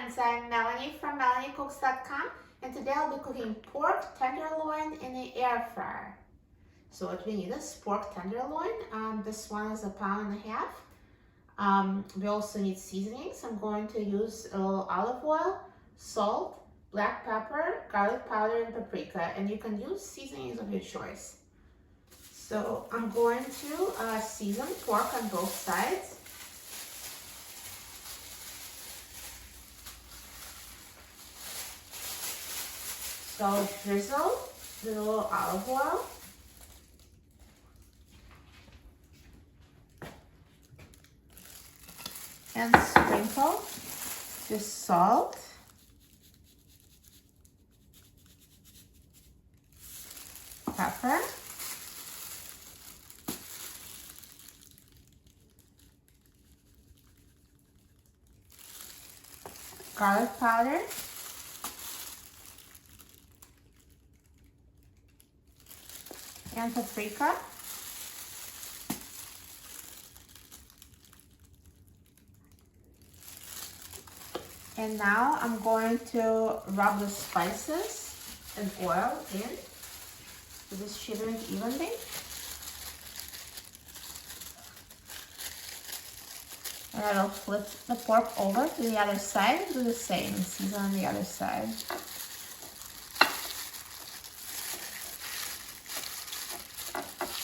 friends, I'm Melanie from MelanieCooks.com, and today I'll be cooking pork tenderloin in the air fryer. So what we need is pork tenderloin. This one is 1.5 pounds. We also need seasonings. I'm going to use a little olive oil, salt, black pepper, garlic powder, and paprika, and you can use seasonings of your choice. So I'm going to season pork on both sides. So drizzle the little olive oil. And sprinkle the salt. Pepper. Garlic powder. And paprika. And now I'm going to rub the spices and oil in to distribute it evenly. And I will flip the pork over to the other side and do the same and season on the other side.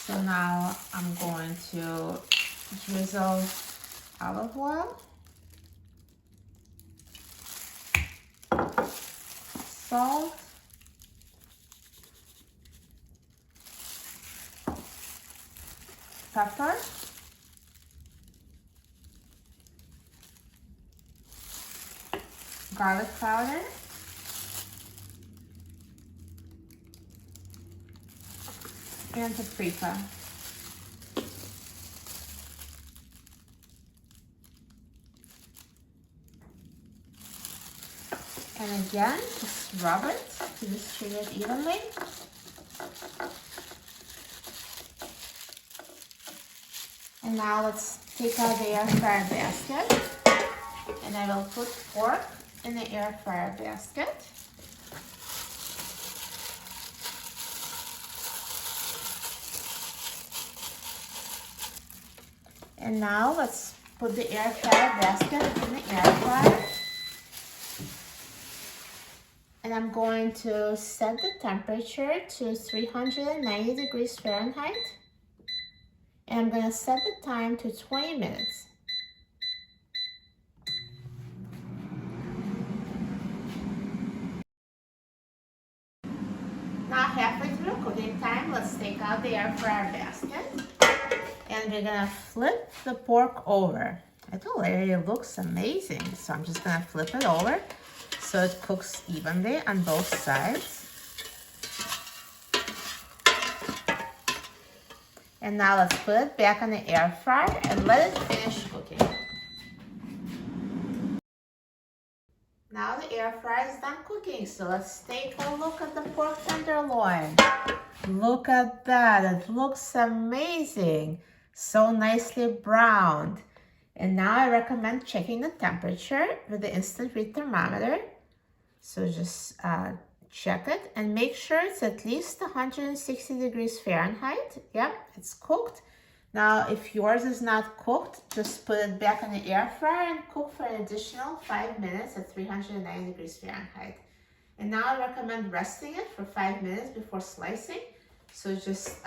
So now I'm going to drizzle olive oil, salt, pepper, garlic powder, and paprika. And again, just rub it to distribute evenly. And now let's take out the air fryer basket. And I will put pork in the air fryer basket. And now let's put the air fryer basket in the air fryer. And I'm going to set the temperature to 390 degrees Fahrenheit. And I'm going to set the time to 20 minutes. Now halfway through cooking time, let's take out the air fryer basket. And we're gonna flip the pork over. I told you it looks amazing. So I'm just gonna flip it over so it cooks evenly on both sides. And now let's put it back on the air fryer and let it finish cooking. Now the air fryer is done cooking, so let's take a look at the pork tenderloin. Look at that, it looks amazing. So nicely browned. And now I recommend checking the temperature with the instant read thermometer. So just check it and make sure it's at least 160 degrees Fahrenheit. Yep, it's cooked. Now, if yours is not cooked, just put it back in the air fryer and cook for an additional 5 minutes at 390 degrees Fahrenheit. And now I recommend resting it for 5 minutes before slicing. So just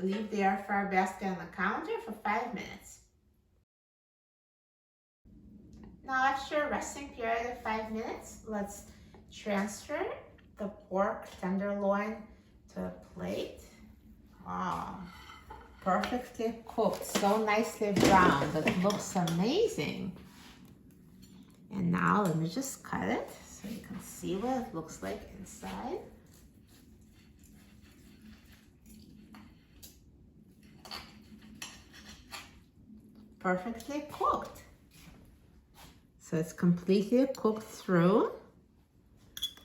leave the air fryer basket on the counter for 5 minutes. Now after a resting period of 5 minutes, let's transfer the pork tenderloin to a plate. Oh, perfectly cooked, so nicely browned. It looks amazing. And now let me just cut it so you can see what it looks like inside. Perfectly cooked. So it's completely cooked through.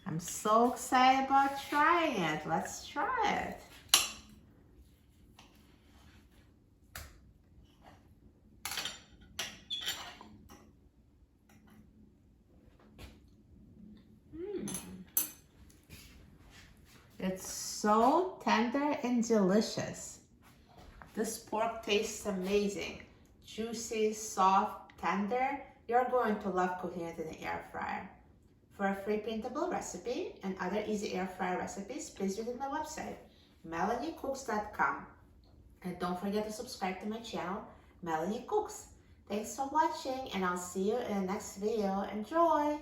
I'm so excited about trying it. Let's try it. It's so tender and delicious. This pork tastes amazing. Juicy, soft, tender. You're going to love cooking it in the air fryer. For a free printable recipe and other easy air fryer recipes, please visit my website, melaniecooks.com. And don't forget to subscribe to my channel, Melanie Cooks. Thanks for watching, and I'll see you in the next video. Enjoy!